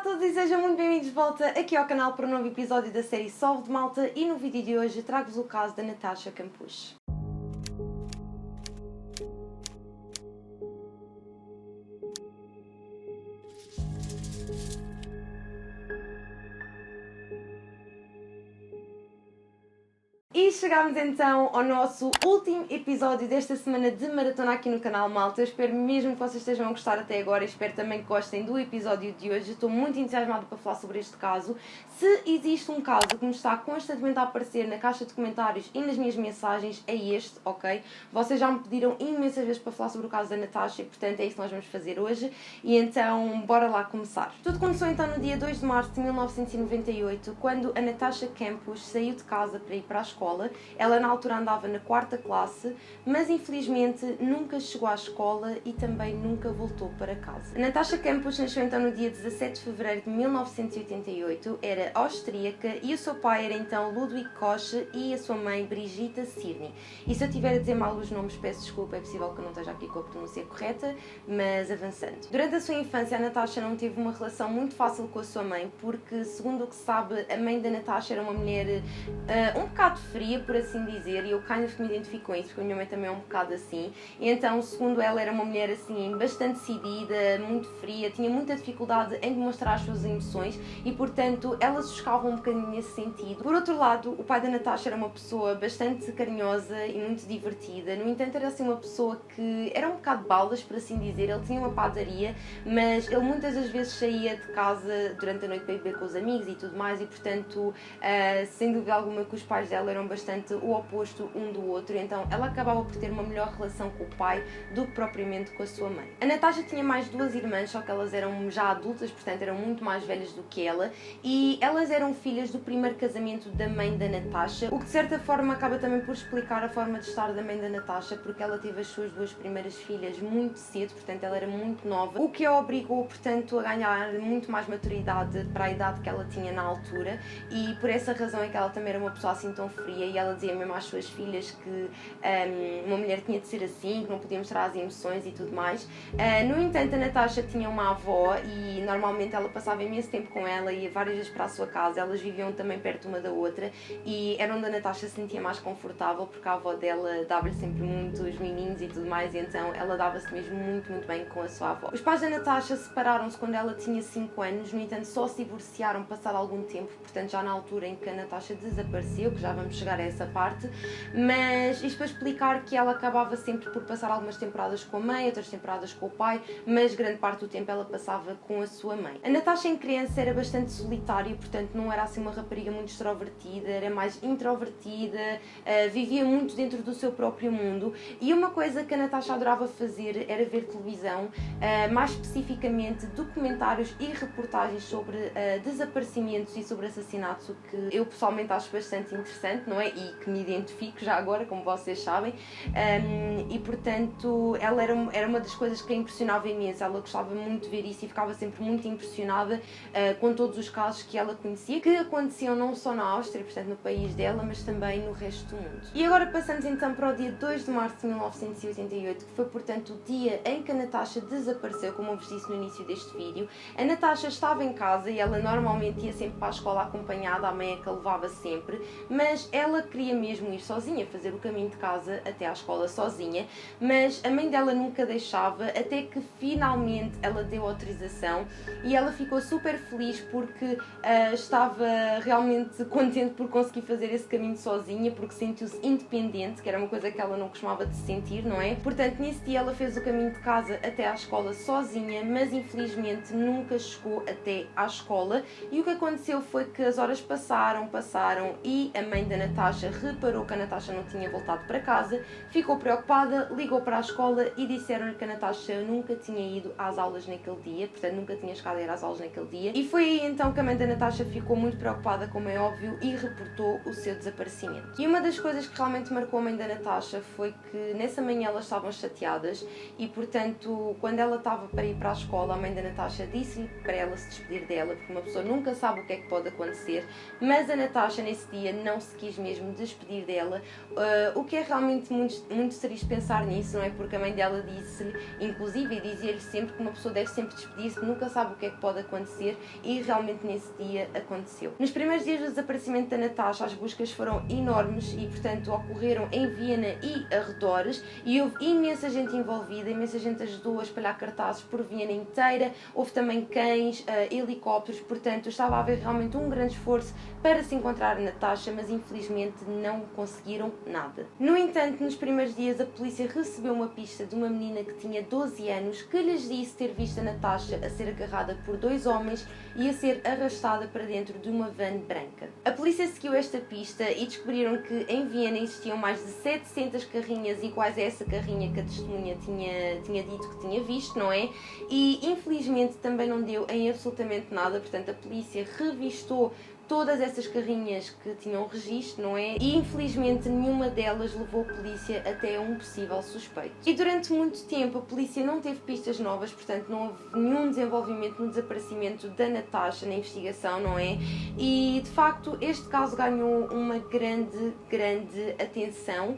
todos e sejam muito bem-vindos de volta aqui ao canal para um novo episódio da série Solved, malta, e no vídeo de hoje trago-vos o caso da Natasha Campuche. E chegámos então ao nosso último episódio desta semana de maratona aqui no canal, malta. Eu espero mesmo que vocês estejam a gostar até agora e espero também que gostem do episódio de hoje. Estou muito entusiasmada para falar sobre este caso. Se existe um caso que me está constantemente a aparecer na caixa de comentários e nas minhas mensagens, é este, ok? Vocês já me pediram imensas vezes para falar sobre o caso da Natasha e, portanto, é isso que nós vamos fazer hoje. E então, bora lá começar. Tudo começou então no dia 2 de março de 1998, quando a Natasha Campuche saiu de casa para ir para a escola. Ela na altura andava na 4ª classe, mas infelizmente nunca chegou à escola e também nunca voltou para casa. A Natasha Campuche nasceu então no dia 17 de fevereiro de 1988, era austríaca e o seu pai era então Ludwig Koch e a sua mãe Brigitta Sirny. E se eu tiver a dizer mal os nomes, peço desculpa, é possível que eu não esteja aqui com a pronúncia correta, mas avançando. Durante a sua infância, a Natasha não teve uma relação muito fácil com a sua mãe, porque, segundo o que se sabe, a mãe da Natasha era uma mulher um bocado fria, por assim dizer, e eu kind of me identifico com isso, porque a minha mãe também é um bocado assim. E então, segundo ela, era uma mulher assim, bastante decidida, muito fria, tinha muita dificuldade em demonstrar as suas emoções e, portanto, ela se chocava um bocadinho nesse sentido. Por outro lado, o pai da Natasha era uma pessoa bastante carinhosa e muito divertida. No entanto, era assim uma pessoa que era um bocado baldas, por assim dizer. Ele tinha uma padaria, mas ele muitas das vezes saía de casa durante a noite para ir beber com os amigos e tudo mais, e, portanto, sem dúvida alguma que os pais dela eram bastante o oposto um do outro, então ela acabava por ter uma melhor relação com o pai do que propriamente com a sua mãe. A Natasha tinha mais 2 irmãs, só que elas eram já adultas, portanto eram muito mais velhas do que ela, e elas eram filhas do primeiro casamento da mãe da Natasha, o que de certa forma acaba também por explicar a forma de estar da mãe da Natasha, porque ela teve as suas 2 primeiras filhas muito cedo, portanto ela era muito nova, o que a obrigou, portanto, a ganhar muito mais maturidade para a idade que ela tinha na altura, e por essa razão é que ela também era uma pessoa assim tão fria, e ela dizia mesmo às suas filhas que uma mulher tinha de ser assim, que não podia mostrar as emoções e tudo mais. No entanto, a Natasha tinha uma avó e normalmente ela passava imenso tempo com ela, ia várias vezes para a sua casa, elas viviam também perto uma da outra e era onde a Natasha se sentia mais confortável, porque a avó dela dava-lhe sempre muitos miminhos e tudo mais, e então ela dava-se mesmo muito bem com a sua avó. Os pais da Natasha separaram-se quando ela tinha 5 anos, no entanto só se divorciaram passado algum tempo, portanto já na altura em que a Natasha desapareceu, que já vamos chegar a essa parte, mas isto para explicar que ela acabava sempre por passar algumas temporadas com a mãe, outras temporadas com o pai, mas grande parte do tempo ela passava com a sua mãe. A Natasha em criança era bastante solitária, portanto não era assim uma rapariga muito extrovertida, era mais introvertida, vivia muito dentro do seu próprio mundo, e uma coisa que a Natasha adorava fazer era ver televisão, mais especificamente documentários e reportagens sobre desaparecimentos e sobre assassinatos, o que eu pessoalmente acho bastante interessante, não é? E que me identifico já agora, como vocês sabem, e portanto ela era uma das coisas que a impressionava imenso. Ela gostava muito de ver isso e ficava sempre muito impressionada com todos os casos que ela conhecia, que aconteciam não só na Áustria, portanto no país dela, mas também no resto do mundo. E agora passamos então para o dia 2 de março de 1988, que foi portanto o dia em que a Natasha desapareceu, como eu vos disse no início deste vídeo. A Natasha estava em casa e ela normalmente ia sempre para a escola acompanhada, a mãe é que a levava sempre, mas ela queria mesmo ir sozinha, fazer o caminho de casa até à escola sozinha, mas a mãe dela nunca deixava, até que finalmente ela deu autorização e ela ficou super feliz porque estava realmente contente por conseguir fazer esse caminho sozinha, porque sentiu-se independente, que era uma coisa que ela não costumava de sentir, não é? Portanto, nesse dia ela fez o caminho de casa até à escola sozinha, mas infelizmente nunca chegou até à escola, e o que aconteceu foi que as horas passaram e a mãe da Natasha reparou que a Natasha não tinha voltado para casa, ficou preocupada, ligou para a escola e disseram-lhe que a Natasha nunca tinha ido às aulas naquele dia, portanto nunca tinha chegado a ir às aulas naquele dia, e foi aí então que a mãe da Natasha ficou muito preocupada, como é óbvio, e reportou o seu desaparecimento. E uma das coisas que realmente marcou a mãe da Natasha foi que nessa manhã elas estavam chateadas e, portanto, quando ela estava para ir para a escola, a mãe da Natasha disse-lhe para ela se despedir dela, porque uma pessoa nunca sabe o que é que pode acontecer, mas a Natasha nesse dia não se quis quis mesmo despedir dela, o que é realmente muito triste pensar nisso, não é? Porque a mãe dela disse-lhe, inclusive, e dizia-lhe sempre que uma pessoa deve sempre despedir-se, nunca sabe o que é que pode acontecer, e realmente nesse dia aconteceu. Nos primeiros dias do desaparecimento da Natasha, as buscas foram enormes e, portanto, ocorreram em Viena e arredores, e houve imensa gente envolvida, imensa gente ajudou a espalhar cartazes por Viena inteira, houve também cães, helicópteros, portanto, estava a haver realmente um grande esforço para se encontrar a Natasha, mas infelizmente não conseguiram nada. No entanto, nos primeiros dias, a polícia recebeu uma pista de uma menina que tinha 12 anos que lhes disse ter visto a Natasha a ser agarrada por 2 homens e a ser arrastada para dentro de uma van branca. A polícia seguiu esta pista e descobriram que em Viena existiam mais de 700 carrinhas iguais a essa carrinha que a testemunha tinha dito que tinha visto, não é? E infelizmente também não deu em absolutamente nada, portanto a polícia revistou todas essas carrinhas que tinham registro, não é? E infelizmente nenhuma delas levou a polícia até um possível suspeito. E durante muito tempo a polícia não teve pistas novas, portanto não houve nenhum desenvolvimento no desaparecimento da Natasha na investigação, não é? E de facto este caso ganhou uma grande atenção,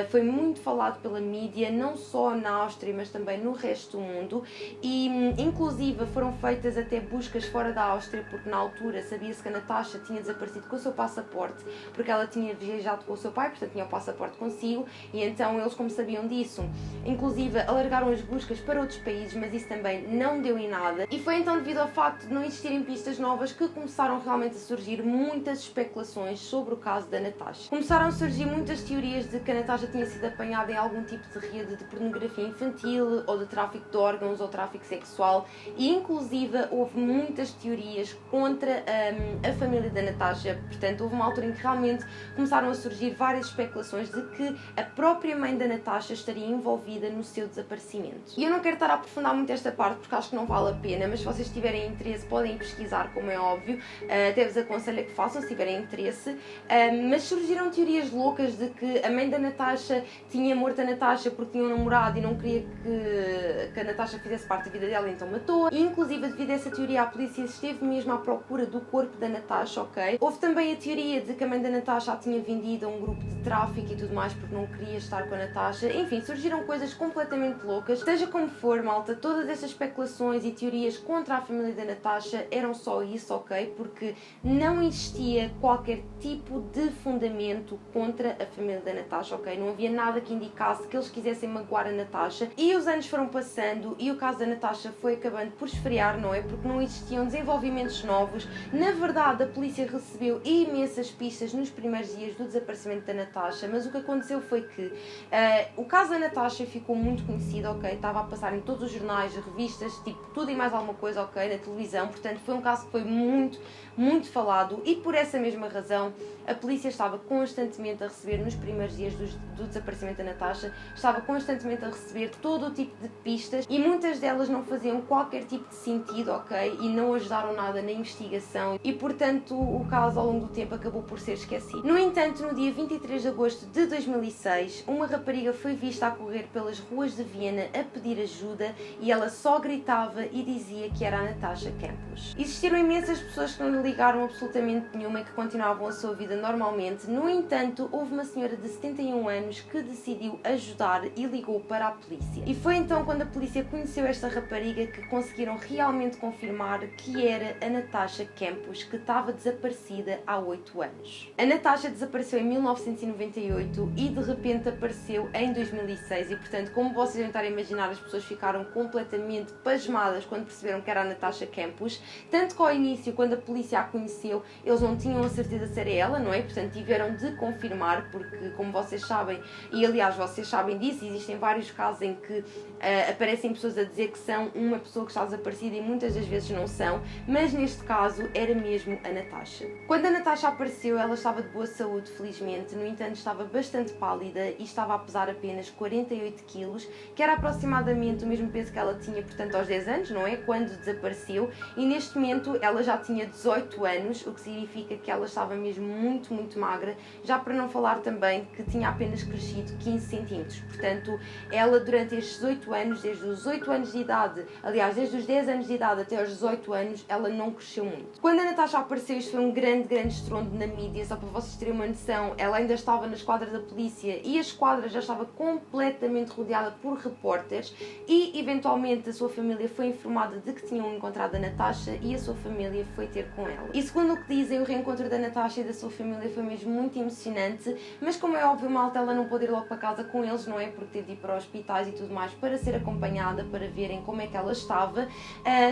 foi muito falado pela mídia, não só na Áustria, mas também no resto do mundo, e inclusive foram feitas até buscas fora da Áustria, porque na altura sabia-se que a Natasha tinha desaparecido com o seu passaporte, porque ela tinha viajado com o seu pai, portanto tinha o passaporte consigo, e então eles, como sabiam disso, inclusive alargaram as buscas para outros países, mas isso também não deu em nada. E foi então devido ao facto de não existirem pistas novas que começaram realmente a surgir muitas especulações sobre o caso da Natasha. Começaram a surgir muitas teorias de que a Natasha tinha sido apanhada em algum tipo de rede de pornografia infantil, ou de tráfico de órgãos, ou tráfico sexual, e inclusive houve muitas teorias contra a família da Natasha. Portanto, houve uma altura em que realmente começaram a surgir várias especulações de que a própria mãe da Natasha estaria envolvida no seu desaparecimento. E eu não quero estar a aprofundar muito esta parte porque acho que não vale a pena, mas se vocês tiverem interesse podem pesquisar, como é óbvio, até vos aconselho a que façam se tiverem interesse, mas surgiram teorias loucas de que a mãe da Natasha tinha morto a Natasha porque tinha um namorado e não queria que a Natasha fizesse parte da vida dela, então matou-a, e inclusive devido a essa teoria a polícia esteve mesmo à procura do corpo da Natasha, ok? Houve também a teoria de que a mãe da Natasha a tinha vendido a um grupo de tráfico e tudo mais porque não queria estar com a Natasha. Enfim, surgiram coisas completamente loucas. Seja como for, malta, todas essas especulações e teorias contra a família da Natasha eram só isso, ok? Porque não existia qualquer tipo de fundamento contra a família da Natasha, ok? Não havia nada que indicasse que eles quisessem magoar a Natasha. E os anos foram passando e o caso da Natasha foi acabando por esfriar, não é? Porque não existiam desenvolvimentos novos. Na verdade, a polícia recebeu imensas pistas nos primeiros dias do desaparecimento da Natasha, mas o que aconteceu foi que o caso da Natasha ficou muito conhecido, ok? Estava a passar em todos os jornais, revistas, tipo, tudo e mais alguma coisa, ok? Na televisão, portanto foi um caso que foi muito falado, e por essa mesma razão a polícia estava constantemente a receber, nos primeiros dias do desaparecimento da Natasha, estava constantemente a receber todo o tipo de pistas, e muitas delas não faziam qualquer tipo de sentido, ok? E não ajudaram nada na investigação, e portanto o caso ao longo do tempo acabou por ser esquecido. No entanto, no dia 23 de agosto de 2006, uma rapariga foi vista a correr pelas ruas de Viena a pedir ajuda, e ela só gritava e dizia que era a Natasha Campos. Existiram imensas pessoas que não lhe ligaram absolutamente nenhuma e que continuavam a sua vida normalmente. No entanto, houve uma senhora de 71 anos que decidiu ajudar e ligou para a polícia. E foi então quando a polícia conheceu esta rapariga que conseguiram realmente confirmar que era a Natasha Campos, que estava desaparecida há 8 anos. A Natasha desapareceu em 1998 e de repente apareceu em 2006, e portanto, como vocês devem estar a imaginar, as pessoas ficaram completamente pasmadas quando perceberam que era a Natasha Campos, tanto que ao início, quando a polícia a conheceu, eles não tinham a certeza se era ela, não é? Portanto, tiveram de confirmar, porque como vocês sabem, e aliás vocês sabem disso, existem vários casos em que aparecem pessoas a dizer que são uma pessoa que está desaparecida e muitas das vezes não são, mas neste caso era mesmo a Natasha. Quando a Natasha apareceu, ela estava de boa saúde, felizmente, no entanto estava bastante pálida e estava a pesar apenas 48 quilos, que era aproximadamente o mesmo peso que ela tinha, portanto, aos 10 anos, não é? Quando desapareceu, e neste momento ela já tinha 18 anos, o que significa que ela estava mesmo muito magra, já para não falar também que tinha apenas crescido 15 centímetros. Portanto, ela durante estes 18 anos, desde os 8 anos de idade, aliás, desde os 10 anos de idade até aos 18 anos, ela não cresceu muito. Quando a Natasha apareceu, aconteceu, isto foi um grande estrondo na mídia, só para vocês terem uma noção, ela ainda estava na esquadra da polícia e a esquadra já estava completamente rodeada por repórteres e, eventualmente, a sua família foi informada de que tinham encontrado a Natasha e a sua família foi ter com ela. E segundo o que dizem, o reencontro da Natasha e da sua família foi mesmo muito emocionante, mas como é óbvio, malta, ela não pôde ir logo para casa com eles, não é? Porque teve de ir para hospitais e tudo mais para ser acompanhada, para verem como é que ela estava.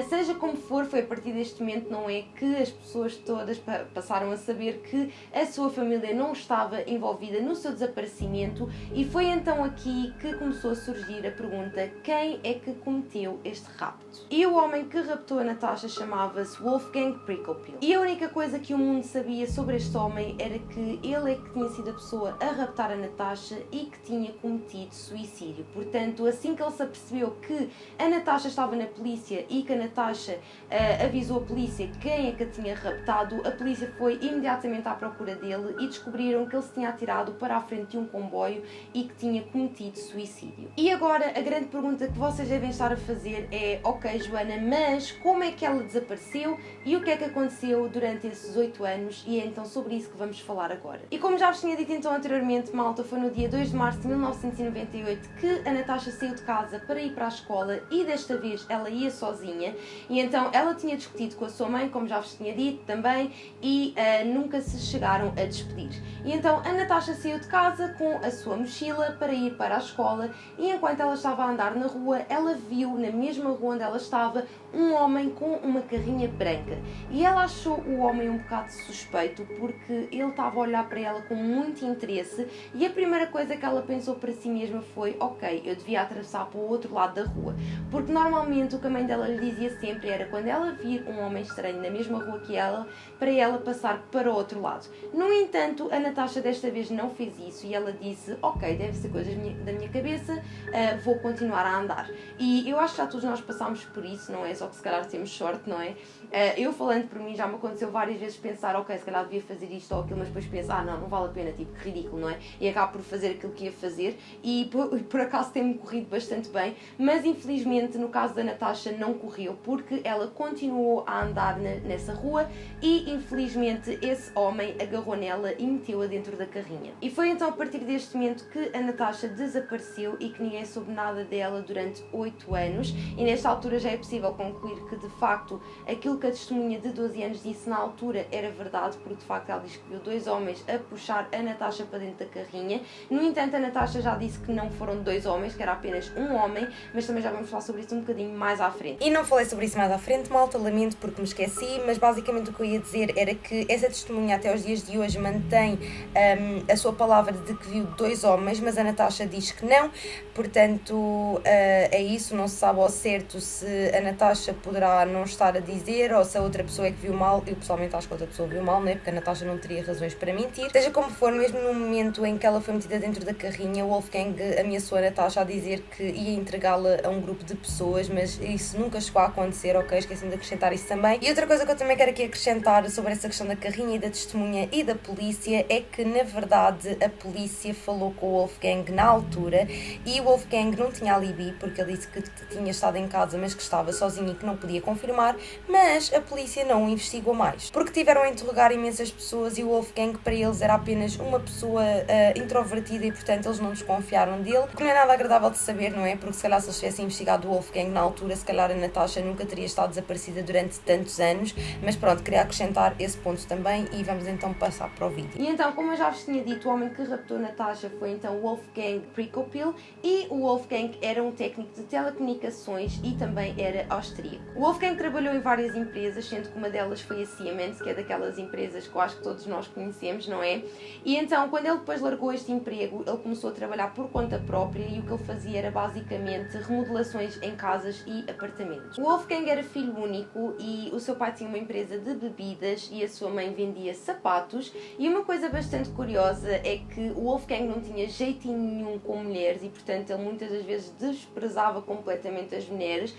Seja como for, foi a partir deste momento, não é, que as pessoas todas passaram a saber que a sua família não estava envolvida no seu desaparecimento e foi então aqui que começou a surgir a pergunta: quem é que cometeu este rapto? E o homem que raptou a Natasha chamava-se Wolfgang Pricopil. E a única coisa que o mundo sabia sobre este homem era que ele é que tinha sido a pessoa a raptar a Natasha e que tinha cometido suicídio. Portanto, assim que ele se apercebeu que a Natasha estava na polícia e que a Natasha avisou a polícia quem é que a tinha raptado, a polícia foi imediatamente à procura dele e descobriram que ele se tinha atirado para a frente de um comboio e que tinha cometido suicídio. E agora a grande pergunta que vocês devem estar a fazer é: ok, Joana, mas como é que ela desapareceu e o que é que aconteceu durante esses 8 anos? E é então sobre isso que vamos falar agora. E como já vos tinha dito então anteriormente, malta, foi no dia 2 de março de 1998 que a Natasha saiu de casa para ir para a escola e desta vez ela ia sozinha e então ela tinha discutido com a sua mãe, como já vos tinha dito também, e nunca se chegaram a despedir. E então a Natasha saiu de casa com a sua mochila para ir para a escola e enquanto ela estava a andar na rua, ela viu na mesma rua onde ela estava um homem com uma carrinha branca e ela achou o homem um bocado suspeito porque ele estava a olhar para ela com muito interesse e a primeira coisa que ela pensou para si mesma foi: ok, eu devia atravessar para o outro lado da rua, porque normalmente o que a mãe dela lhe dizia sempre era quando ela vir um homem estranho na mesma rua que ela, para ela passar para o outro lado. No entanto, a Natasha desta vez não fez isso e ela disse: ok, deve ser coisas da minha cabeça, vou continuar a andar. E eu acho que já todos nós passámos por isso, não é? Só que se calhar temos sorte, não é? Eu falando por mim, já me aconteceu várias vezes pensar: ok, se calhar devia fazer isto ou aquilo, mas depois pensar: não vale a pena, tipo, que ridículo, não é? E acabo por fazer aquilo que ia fazer e por acaso tem-me corrido bastante bem, mas infelizmente no caso da Natasha não correu porque ela continuou a andar nessa rua e infelizmente esse homem agarrou nela e meteu-a dentro da carrinha. E foi então a partir deste momento que a Natasha desapareceu e que ninguém soube nada dela durante 8 anos e nesta altura já é possível concluir que de facto aquilo que a testemunha de 12 anos disse na altura era verdade, porque de facto ela diz que viu 2 homens a puxar a Natasha para dentro da carrinha. No entanto, a Natasha já disse que não foram 2 homens, que era apenas um homem, mas também já vamos falar sobre isso um bocadinho mais à frente. E não falei sobre isso mais à frente, malta, lamento porque me esqueci, mas basicamente o que eu ia dizer era que essa testemunha até aos dias de hoje mantém a sua palavra de que viu 2 homens, mas a Natasha diz que não, portanto é isso, não se sabe ao certo se a Natasha poderá não estar a dizer ou se a outra pessoa é que viu mal. Eu pessoalmente acho que a outra pessoa viu mal, né? Porque a Natasha não teria razões para mentir. Seja como for, mesmo no momento em que ela foi metida dentro da carrinha, o Wolfgang ameaçou a Natasha a dizer que ia entregá-la a um grupo de pessoas, mas isso nunca chegou a acontecer, ok? Esqueci de acrescentar isso também. E outra coisa que eu também quero aqui acrescentar sobre essa questão da carrinha e da testemunha e da polícia é que, na verdade, a polícia falou com o Wolfgang na altura e o Wolfgang não tinha alibi, porque ele disse que tinha estado em casa, mas que estava sozinho e que não podia confirmar, mas a polícia não o investigou mais, porque tiveram a interrogar imensas pessoas e o Wolfgang para eles era apenas uma pessoa introvertida e, portanto, eles não desconfiaram dele, o que não é nada agradável de saber, não é? Porque se calhar se eles tivessem investigado o Wolfgang na altura, se calhar a Natasha nunca teria estado desaparecida durante tantos anos, mas pronto, queria acrescentar esse ponto também e vamos então passar para o vídeo. E então, como eu já vos tinha dito, o homem que raptou Natasha foi então Wolfgang Pricopil e o Wolfgang era um técnico de telecomunicações e também era austríaco. O Wolfgang trabalhou em várias empresas, sendo que uma delas foi a Siemens, que é daquelas empresas que eu acho que todos nós conhecemos, não é? E então, quando ele depois largou este emprego, ele começou a trabalhar por conta própria e o que ele fazia era basicamente remodelações em casas e apartamentos. O Wolfgang era filho único e o seu pai tinha uma empresa de bebidas e a sua mãe vendia sapatos. E uma coisa bastante curiosa é que o Wolfgang não tinha jeitinho nenhum com mulheres e, portanto, ele muitas das vezes desprezava completamente as mulheres,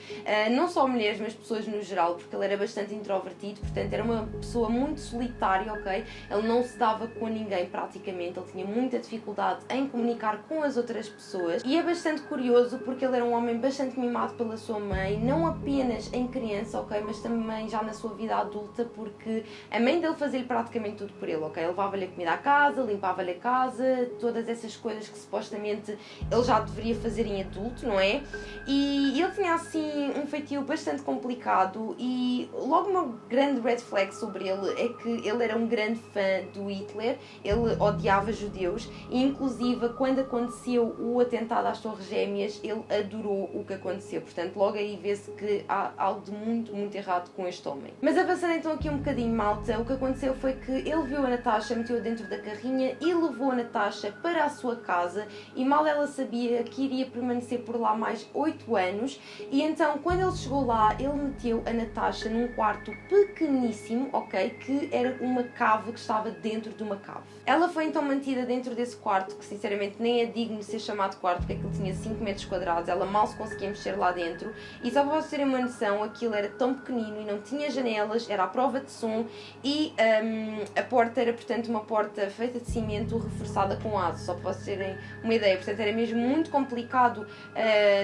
não só mulheres, mas pessoas no geral, porque ele era bastante introvertido, portanto era uma pessoa muito solitária, ok? Ele não se dava com ninguém praticamente, ele tinha muita dificuldade em comunicar com as outras pessoas, e é bastante curioso porque ele era um homem bastante mimado pela sua mãe, não apenas em criança, ok? Mas também já na sua vida adulta, porque a mãe dele fazia-lhe praticamente tudo por ele, ok? Ele levava-lhe a comida à casa, limpava-lhe a casa, todas essas coisas que supostamente ele já deveria fazer em adulto, não é? E ele tinha assim um feitio bastante complicado, e logo uma grande red flag sobre ele é que ele era um grande fã do Hitler, ele odiava judeus, e inclusive quando aconteceu o atentado às Torres Gêmeas, ele adorou o que aconteceu, portanto logo aí vê-se que há algo de muito, muito errado com este homem. Mas avançando então aqui um bocadinho, malta, o que aconteceu foi que ele viu a Natasha, meteu-a dentro da carrinha e levou a Natasha para a sua casa, e mal ela sabia que iria permanecer por lá mais 8 anos, e então quando ele chegou lá, ele meteu a Natasha num quarto pequeníssimo, ok, que era uma cave que estava dentro de uma cave. Ela foi então mantida dentro desse quarto, que sinceramente nem é digno de ser chamado quarto, porque aquilo tinha 5 metros quadrados, ela mal se conseguia mexer lá dentro, e só para vocês terem uma noção, aquilo era tão pequenino e não tinha janelas, era à prova de som, e a porta era, portanto, uma porta feita de cimento reforçada com aço, só para vocês terem uma ideia, portanto era mesmo muito complicado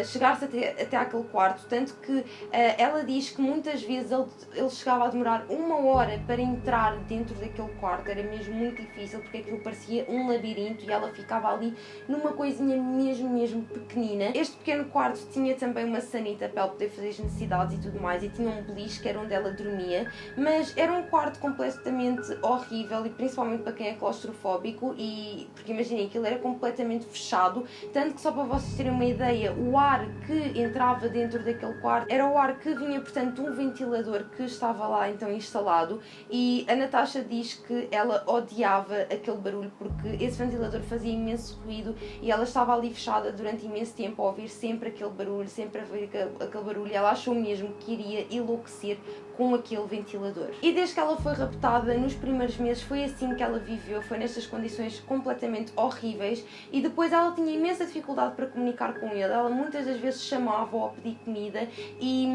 chegar-se até aquele quarto, tanto que ela diz que muitas vezes ele chegava a demorar 1 hora para entrar dentro daquele quarto, era mesmo muito difícil, porque aquilo parecia um labirinto e ela ficava ali numa coisinha mesmo pequenina. Este pequeno quarto tinha também uma sanita para ela poder fazer as necessidades e tudo mais, e tinha um beliche que era onde ela dormia, mas era um quarto completamente horrível, e principalmente para quem é claustrofóbico, e porque imaginem, aquilo era completamente fechado, tanto que só para vocês terem uma ideia, o ar que entrava dentro daquele quarto era o ar que vinha, portanto, de um ventilador que estava lá então instalado, e a Natasha diz que ela odiava aquele barulho porque esse ventilador fazia imenso ruído, e ela estava ali fechada durante imenso tempo a ouvir sempre aquele barulho, sempre a ouvir aquele barulho, e ela achou mesmo que iria enlouquecer com aquele ventilador. E desde que ela foi raptada, nos primeiros meses foi assim que ela viveu, foi nestas condições completamente horríveis, e depois ela tinha imensa dificuldade para comunicar com ele, ela muitas das vezes chamava-o a pedir comida e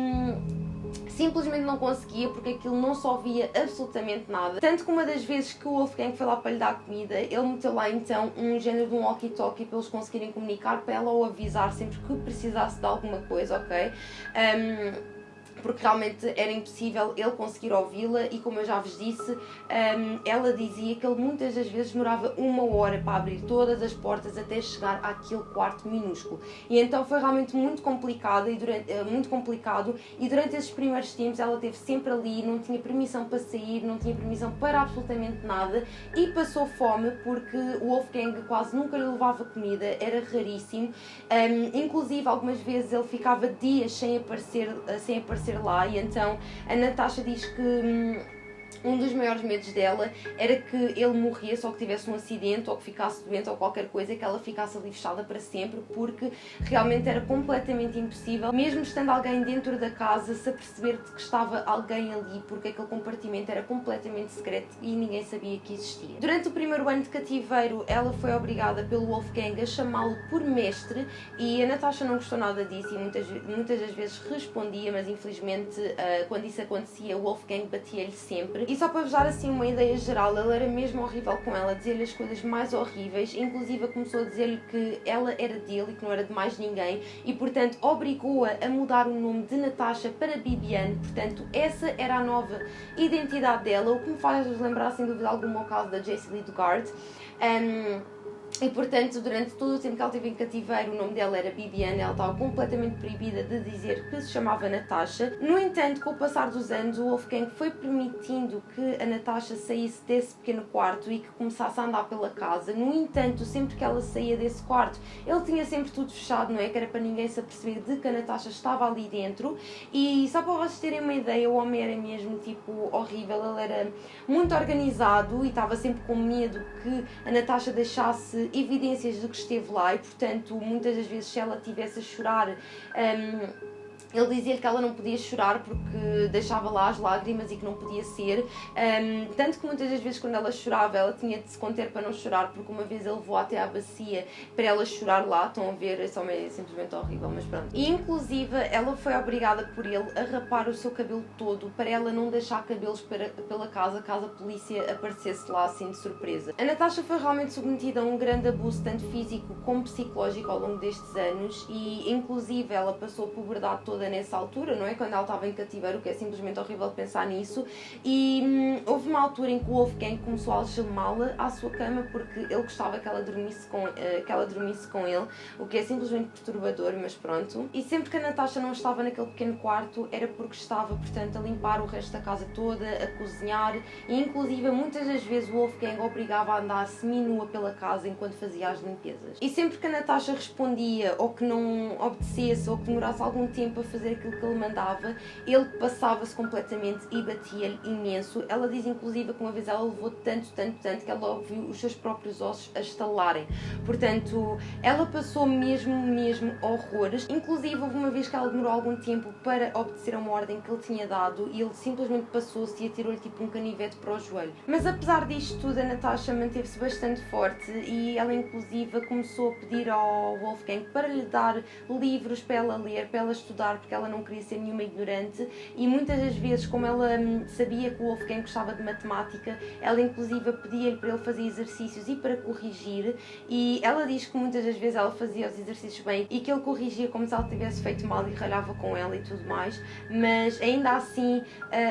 simplesmente não conseguia, porque aquilo não só via absolutamente nada, tanto que uma das vezes que o Wolfgang foi lá para lhe dar comida, ele meteu lá então um género de um walkie-talkie para eles conseguirem comunicar, para ela ou avisar sempre que precisasse de alguma coisa, ok? Porque realmente era impossível ele conseguir ouvi-la, e como eu já vos disse, ela dizia que ele muitas das vezes demorava 1 hora para abrir todas as portas até chegar àquele quarto minúsculo, e então foi realmente muito complicado, e durante esses primeiros tempos ela esteve sempre ali, não tinha permissão para sair, não tinha permissão para absolutamente nada, e passou fome porque o Wolfgang quase nunca lhe levava comida, era raríssimo, inclusive algumas vezes ele ficava dias sem aparecer lá, e então a Natasha diz que um dos maiores medos dela era que ele morresse, ou que tivesse um acidente, ou que ficasse doente, ou qualquer coisa, que ela ficasse ali fechada para sempre, porque realmente era completamente impossível, mesmo estando alguém dentro da casa, se aperceber de que estava alguém ali, porque aquele compartimento era completamente secreto e ninguém sabia que existia. Durante o primeiro ano de cativeiro, ela foi obrigada pelo Wolfgang a chamá-lo por mestre, e a Natasha não gostou nada disso, e muitas das vezes respondia, mas infelizmente quando isso acontecia, o Wolfgang batia-lhe sempre. E só para vos dar assim uma ideia geral, ele era mesmo horrível com ela, dizia-lhe as coisas mais horríveis, inclusive começou a dizer-lhe que ela era dele e que não era de mais ninguém, e portanto obrigou-a a mudar o nome de Natasha para Bibiane, portanto essa era a nova identidade dela, o que me faz lembrar sem dúvida alguma o caso da Jessie Lee Dugard. E portanto, durante todo o tempo que ela esteve em cativeiro, o nome dela era Bibiane, ela estava completamente proibida de dizer que se chamava Natasha. No entanto, com o passar dos anos, o Wolfgang foi permitindo que a Natasha saísse desse pequeno quarto e que começasse a andar pela casa. No entanto, sempre que ela saía desse quarto, ele tinha sempre tudo fechado, não é? Que era para ninguém se aperceber de que a Natasha estava ali dentro. E só para vocês terem uma ideia, o homem era mesmo tipo horrível, ele era muito organizado e estava sempre com medo que a Natasha deixasse evidências de que esteve lá, e portanto muitas das vezes se ela estivesse a chorar Ele dizia-lhe que ela não podia chorar porque deixava lá as lágrimas e que não podia ser, tanto que muitas das vezes quando ela chorava ela tinha de se conter para não chorar, porque uma vez ele levou até à bacia para ela chorar lá, estão a ver, isso é simplesmente horrível, mas pronto. E inclusive ela foi obrigada por ele a rapar o seu cabelo todo para ela não deixar cabelos pela casa caso a polícia aparecesse lá assim de surpresa. A Natasha foi realmente submetida a um grande abuso tanto físico como psicológico ao longo destes anos e inclusive ela passou a puberdade toda nessa altura, não é? Quando ela estava em cativeiro, o que é simplesmente horrível pensar nisso. E houve uma altura em que o Wolfgang começou a algemá-la à sua cama porque ele gostava que ela dormisse com ele, o que é simplesmente perturbador, mas pronto. E sempre que a Natasha não estava naquele pequeno quarto era porque estava, portanto, a limpar o resto da casa toda, a cozinhar e inclusive muitas das vezes o Wolfgang obrigava a andar seminua pela casa enquanto fazia as limpezas. E sempre que a Natasha respondia ou que não obedecesse ou que demorasse algum tempo a fazer aquilo que ele mandava, ele passava-se completamente e batia-lhe imenso. Ela diz inclusive que uma vez ela levou tanto que ela ouviu os seus próprios ossos a estalarem. Portanto, ela passou mesmo horrores. Inclusive houve uma vez que ela demorou algum tempo para obedecer a uma ordem que ele tinha dado e ele simplesmente passou-se e atirou-lhe tipo um canivete para o joelho. Mas apesar disto tudo, a Natasha manteve-se bastante forte e ela inclusive começou a pedir ao Wolfgang para lhe dar livros para ela ler, para ela estudar, porque ela não queria ser nenhuma ignorante e muitas das vezes, como ela sabia que o Wolfgang gostava de matemática, ela inclusive pedia-lhe para ele fazer exercícios e para corrigir e ela diz que muitas das vezes ela fazia os exercícios bem e que ele corrigia como se ela tivesse feito mal e ralhava com ela e tudo mais, mas ainda assim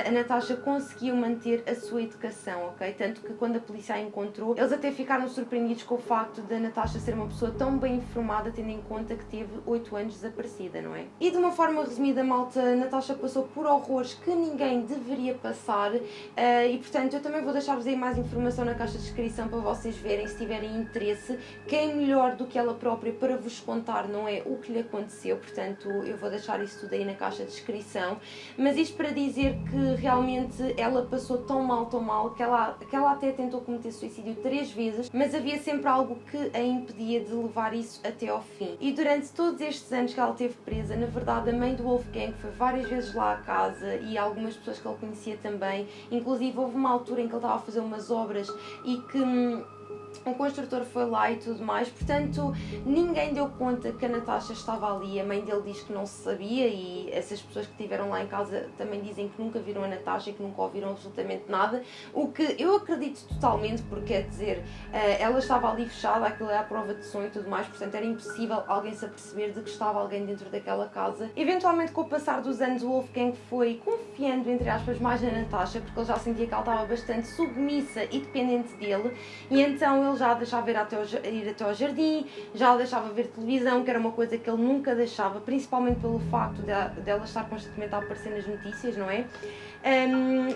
a Natasha conseguiu manter a sua educação, ok? Tanto que quando a polícia a encontrou, eles até ficaram surpreendidos com o facto de a Natasha ser uma pessoa tão bem informada, tendo em conta que teve 8 anos desaparecida, não é? E de uma forma resumida, malta, a Natasha passou por horrores que ninguém deveria passar e portanto eu também vou deixar-vos aí mais informação na caixa de descrição para vocês verem, se tiverem interesse. Quem melhor do que ela própria para vos contar, não é, o que lhe aconteceu, portanto eu vou deixar isso tudo aí na caixa de descrição, mas isto para dizer que realmente ela passou tão mal que ela até tentou cometer suicídio 3 vezes, mas havia sempre algo que a impedia de levar isso até ao fim. E durante todos estes anos que ela esteve presa, na verdade a mãe do Wolfgang foi várias vezes lá à casa e algumas pessoas que ele conhecia também, inclusive houve uma altura em que ele estava a fazer umas obras e que um construtor foi lá e tudo mais, portanto ninguém deu conta que a Natasha estava ali. A mãe dele diz que não se sabia e essas pessoas que estiveram lá em casa também dizem que nunca viram a Natasha e que nunca ouviram absolutamente nada, o que eu acredito totalmente, porque quer dizer, ela estava ali fechada, aquilo é a prova de som e tudo mais, portanto era impossível alguém se aperceber de que estava alguém dentro daquela casa. Eventualmente, com o passar dos anos, o Wolfgang foi confiando, entre aspas, mais na Natasha, porque ele já sentia que ela estava bastante submissa e dependente dele, e então ele já a deixava ir até ao jardim, já a deixava ver televisão, que era uma coisa que ele nunca deixava, principalmente pelo facto dela estar constantemente a aparecer nas notícias, não é?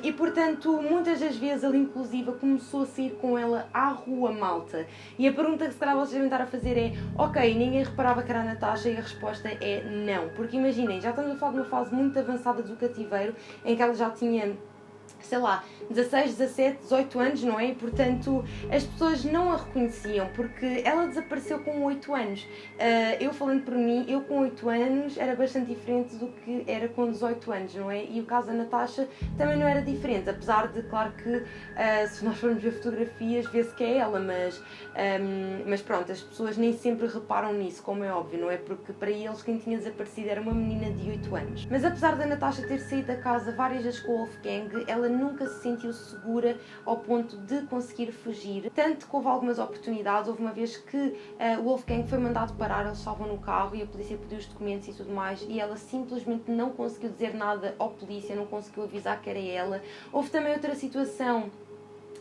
E portanto, muitas das vezes ele inclusive começou a sair com ela à rua, malta. E a pergunta que se calhar vocês devem estar a fazer é: ok, ninguém reparava que era a Natasha? E a resposta é não, porque imaginem, já estamos a falar de uma fase muito avançada do cativeiro, em que ela já tinha, sei lá, 16, 17, 18 anos, não é? E, portanto, as pessoas não a reconheciam, porque ela desapareceu com 8 anos. Eu falando por mim, eu com 8 anos era bastante diferente do que era com 18 anos, não é? E o caso da Natasha também não era diferente, apesar de, claro que, se nós formos ver fotografias, vê-se que é ela, mas pronto, as pessoas nem sempre reparam nisso, como é óbvio, não é? Porque para eles quem tinha desaparecido era uma menina de 8 anos. Mas apesar da Natasha ter saído da casa várias vezes com o Wolfgang, ela nunca se sentiu segura ao ponto de conseguir fugir, tanto que houve algumas oportunidades. Houve uma vez que o Wolfgang foi mandado parar, eles estavam no carro e a polícia pediu os documentos e tudo mais, e ela simplesmente não conseguiu dizer nada à polícia, não conseguiu avisar que era ela. Houve também outra situação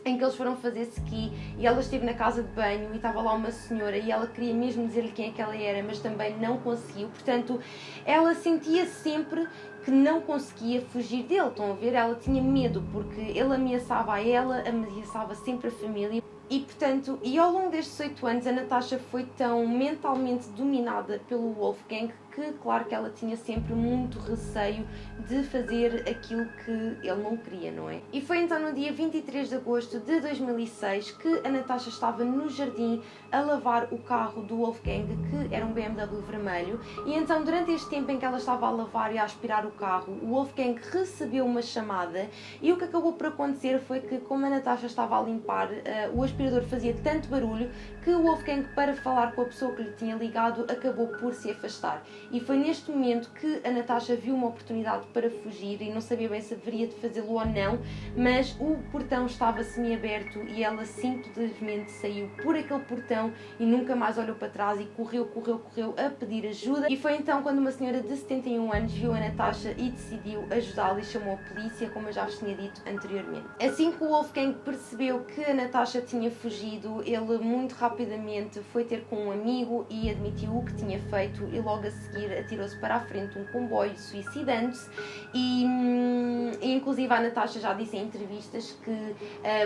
em que eles foram fazer ski e ela esteve na casa de banho e estava lá uma senhora e ela queria mesmo dizer-lhe quem é que ela era, mas também não conseguiu. Portanto, ela sentia sempre que não conseguia fugir dele, estão a ver? Ela tinha medo porque ele ameaçava a ela, ameaçava sempre a família. E, portanto, ao longo destes 8 anos, a Natasha foi tão mentalmente dominada pelo Wolfgang que, claro que ela tinha sempre muito receio de fazer aquilo que ele não queria, não é? E foi então no dia 23 de agosto de 2006 que a Natasha estava no jardim a lavar o carro do Wolfgang, que era um BMW vermelho, e então durante este tempo em que ela estava a lavar e a aspirar o carro, o Wolfgang recebeu uma chamada, e o que acabou por acontecer foi que, como a Natasha estava a limpar, o aspirador fazia tanto barulho que o Wolfgang, para falar com a pessoa que lhe tinha ligado, acabou por se afastar. E foi neste momento que a Natasha viu uma oportunidade para fugir e não sabia bem se deveria de fazê-lo ou não, mas o portão estava semi-aberto e ela simplesmente saiu por aquele portão e nunca mais olhou para trás e correu a pedir ajuda. E foi então quando uma senhora de 71 anos viu a Natasha e decidiu ajudá-la e chamou a polícia, como eu já vos tinha dito anteriormente. Assim que o Wolfgang percebeu que a Natasha tinha fugido, ele muito rapidamente foi ter com um amigo e admitiu o que tinha feito, e logo a seguir atirou-se para a frente de um comboio, suicidando-se. E inclusive a Natasha já disse em entrevistas que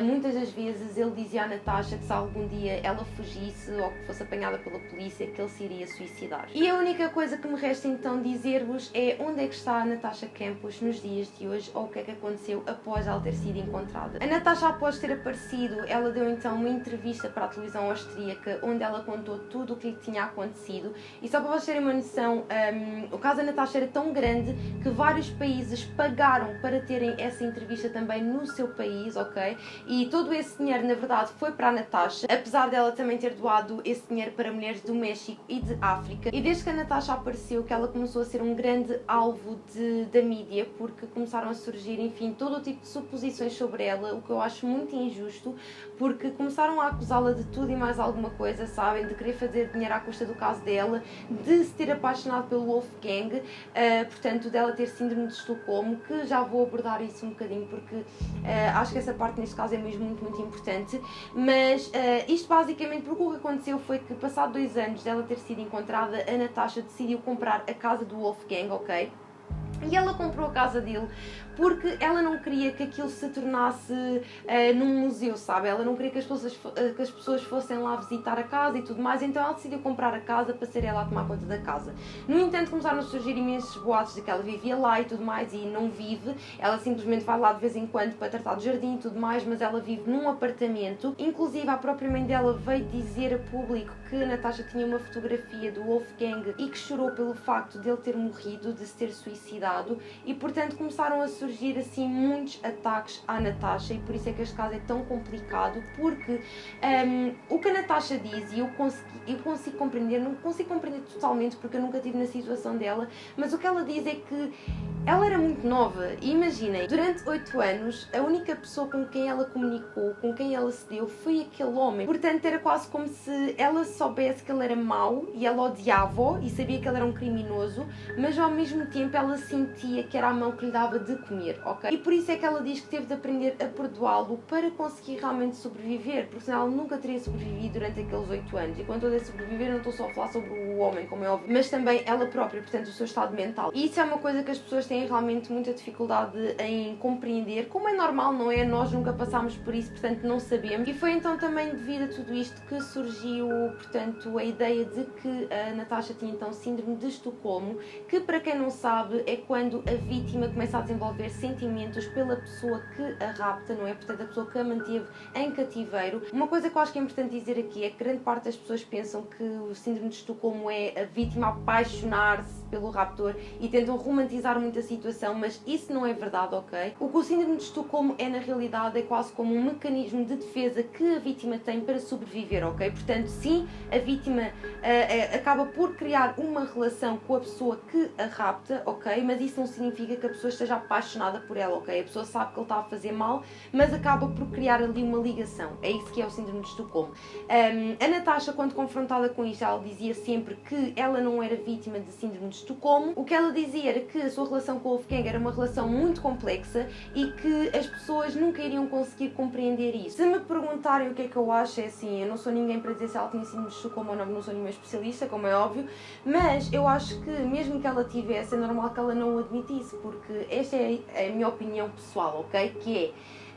muitas das vezes ele dizia à Natasha que se algum dia ela fugisse ou que fosse apanhada pela polícia, que ele se iria suicidar. E a única coisa que me resta então dizer-vos é onde é que está a Natasha Campos nos dias de hoje, ou o que é que aconteceu após ela ter sido encontrada. A Natasha, após ter aparecido, ela deu então uma entrevista para a televisão austríaca onde ela contou tudo o que lhe tinha acontecido, e só para vocês terem uma noção, o caso da Natasha era tão grande que vários países pagaram para terem essa entrevista também no seu país, ok? E todo esse dinheiro, na verdade, foi para a Natasha, apesar dela também ter doado esse dinheiro para mulheres do México e de África. E desde que a Natasha apareceu, que ela começou a ser um grande alvo da mídia, porque começaram a surgir, enfim, todo o tipo de suposições sobre ela, o que eu acho muito injusto, porque começaram a acusá-la de tudo e mais alguma coisa, sabem? De querer fazer dinheiro à custa do caso dela, de se ter apaixonado pelo Wolfgang, portanto, dela ter síndrome de Estocolmo, que já vou abordar isso um bocadinho, porque acho que essa parte neste caso é mesmo muito importante. Mas isto basicamente porque o que aconteceu foi que, passado 2 anos dela ter sido encontrada, a Natasha decidiu comprar a casa do Wolfgang, ok? E ela comprou a casa dele porque ela não queria que aquilo se tornasse num museu, sabe? Ela não queria que as pessoas fossem lá visitar a casa e tudo mais, então ela decidiu comprar a casa para ser ela a tomar conta da casa. No entanto, começaram a surgir imensos boatos de que ela vivia lá e tudo mais, e não vive. Ela simplesmente vai lá de vez em quando para tratar do jardim e tudo mais, mas ela vive num apartamento. Inclusive, a própria mãe dela veio dizer a público que a Natasha tinha uma fotografia do Wolfgang e que chorou pelo facto de ele ter morrido, de se ter suicidado, e portanto começaram a surgir assim muitos ataques à Natasha, e por isso é que este caso é tão complicado, porque o que a Natasha diz, e eu consigo compreender, não consigo compreender totalmente porque eu nunca estive na situação dela, mas o que ela diz é que ela era muito nova, e imaginem, durante 8 anos, a única pessoa com quem ela comunicou, com quem ela se deu, foi aquele homem. Portanto, era quase como se ela soubesse que ele era mau, e ela odiava-o, e sabia que ele era um criminoso, mas ao mesmo tempo ela sentia que era a mão que lhe dava de comer, ok? E por isso é que ela diz que teve de aprender a perdoá-lo para conseguir realmente sobreviver, porque senão ela nunca teria sobrevivido durante aqueles 8 anos. E quando eu digo sobreviver, não estou só a falar sobre o homem, como é óbvio, mas também ela própria, portanto, o seu estado mental. E isso é uma coisa que as pessoas têm realmente muita dificuldade em compreender, como é normal, não é? Nós nunca passámos por isso, portanto não sabemos. E foi então também devido a tudo isto que surgiu, portanto, a ideia de que a Natasha tinha então síndrome de Estocolmo, que, para quem não sabe, é quando a vítima começa a desenvolver sentimentos pela pessoa que a rapta, não é? Portanto, a pessoa que a manteve em cativeiro. Uma coisa que eu acho que é importante dizer aqui é que grande parte das pessoas pensam que o síndrome de Estocolmo é a vítima apaixonar-se pelo raptor e tentam romantizar muito a situação, mas isso não é verdade, ok? O que o síndrome de Estocolmo é, na realidade, é quase como um mecanismo de defesa que a vítima tem para sobreviver, ok? Portanto, sim, a vítima acaba por criar uma relação com a pessoa que a rapta, ok? Mas isso não significa que a pessoa esteja apaixonada por ela, ok? A pessoa sabe que ele está a fazer mal, mas acaba por criar ali uma ligação. É isso que é o síndrome de Estocolmo. A Natasha, quando confrontada com isto, ela dizia sempre que ela não era vítima de síndrome de de Estocolmo, o que ela dizia era que a sua relação com o Wolfgang era uma relação muito complexa e que as pessoas nunca iriam conseguir compreender isso. Se me perguntarem o que é que eu acho, é assim, eu não sou ninguém para dizer se ela tinha síndrome de Estocolmo ou não sou nenhuma especialista, como é óbvio, mas eu acho que mesmo que ela tivesse, é normal que ela não o admitisse, porque esta é a minha opinião pessoal, ok? Que é,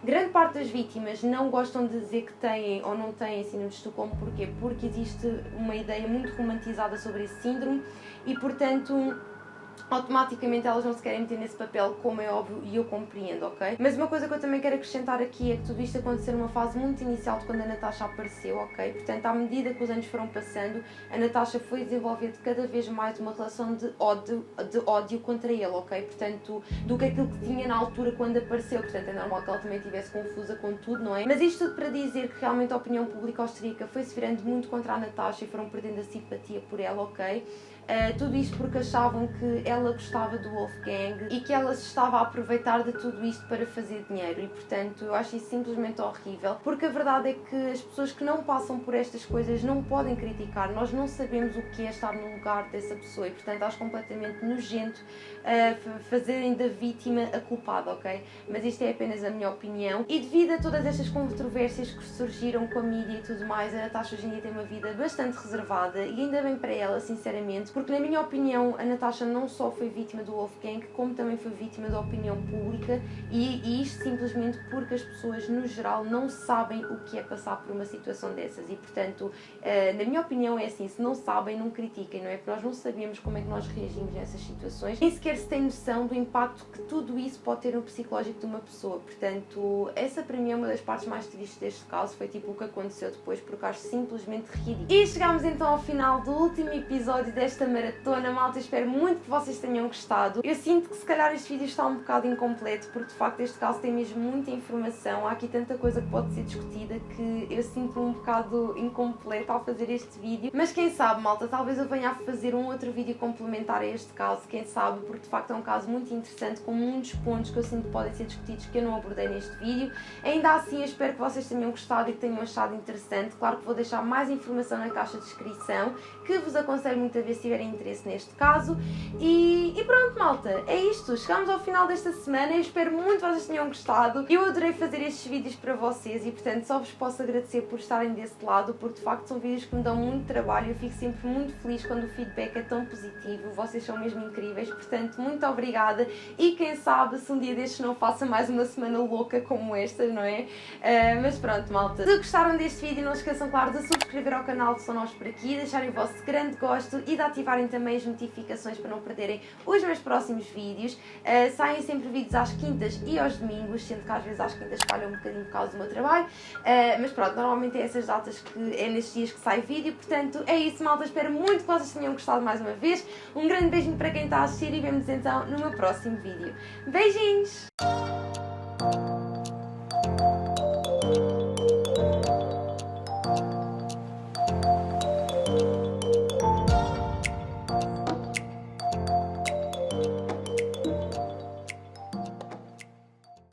grande parte das vítimas não gostam de dizer que têm ou não têm síndrome de Estocolmo. Porquê? Porque existe uma ideia muito romantizada sobre esse síndrome e, portanto, automaticamente elas não se querem meter nesse papel, como é óbvio, e eu compreendo, ok? Mas uma coisa que eu também quero acrescentar aqui é que tudo isto aconteceu numa fase muito inicial de quando a Natasha apareceu, ok? Portanto, à medida que os anos foram passando, a Natasha foi desenvolvendo cada vez mais uma relação de ódio contra ele, ok? Portanto, do que aquilo que tinha na altura quando apareceu. Portanto, é normal que ela também estivesse confusa com tudo, não é? Mas isto tudo para dizer que realmente a opinião pública austríaca foi-se virando muito contra a Natasha e foram perdendo a simpatia por ela, ok? Tudo isto porque achavam que ela gostava do Wolfgang e que ela se estava a aproveitar de tudo isto para fazer dinheiro, e portanto eu acho isso simplesmente horrível, porque a verdade é que as pessoas que não passam por estas coisas não podem criticar. Nós não sabemos o que é estar no lugar dessa pessoa e portanto acho completamente nojento fazerem da vítima a culpada, ok? Mas isto é apenas a minha opinião, e devido a todas estas controvérsias que surgiram com a mídia e tudo mais, a Natasha hoje em dia tem uma vida bastante reservada, e ainda bem para ela, sinceramente, porque na minha opinião a Natasha não só foi vítima do Wolfgang, como também foi vítima da opinião pública, e isto simplesmente porque as pessoas no geral não sabem o que é passar por uma situação dessas, e portanto na minha opinião é assim, se não sabem não critiquem, não é? Porque nós não sabemos como é que nós reagimos nessas situações, nem sequer se tem noção do impacto que tudo isso pode ter no psicológico de uma pessoa. Portanto, essa para mim é uma das partes mais tristes deste caso, foi tipo o que aconteceu depois, porque acho simplesmente ridículo. E chegámos então ao final do último episódio desta maratona, malta. Espero muito que vocês tenham gostado. Eu sinto que se calhar este vídeo está um bocado incompleto, porque de facto este caso tem mesmo muita informação, há aqui tanta coisa que pode ser discutida que eu sinto um bocado incompleta ao fazer este vídeo, mas quem sabe, malta, talvez eu venha a fazer um outro vídeo complementar a este caso, quem sabe, porque de facto é um caso muito interessante, com muitos pontos que eu sinto que podem ser discutidos que eu não abordei neste vídeo. Ainda assim, eu espero que vocês tenham gostado e que tenham achado interessante. Claro que vou deixar mais informação na caixa de descrição, que vos aconselho muito a ver se tiverem interesse neste caso. E pronto, malta, é isto. Chegamos ao final desta semana, eu espero muito que vocês tenham gostado. Eu adorei fazer estes vídeos para vocês e portanto só vos posso agradecer por estarem desse lado, porque de facto são vídeos que me dão muito trabalho. Eu fico sempre muito feliz quando o feedback é tão positivo, vocês são mesmo incríveis, portanto muito obrigada, e quem sabe se um dia destes não faça mais uma semana louca como esta, não é? Mas pronto, malta, se gostaram deste vídeo não se esqueçam, claro, de subscrever ao canal se são novos por aqui, deixarem o vosso grande gosto e de ativarem também as notificações para não perderem os meus próximos vídeos. Saem sempre vídeos às quintas e aos domingos, sendo que às vezes às quintas falham um bocadinho por causa do meu trabalho, mas pronto, normalmente é essas datas que é nestes dias que sai vídeo. Portanto é isso, malta, espero muito que vocês tenham gostado mais uma vez. Um grande beijinho para quem está a assistir e vemo-nos então no meu próximo vídeo. Beijinhos!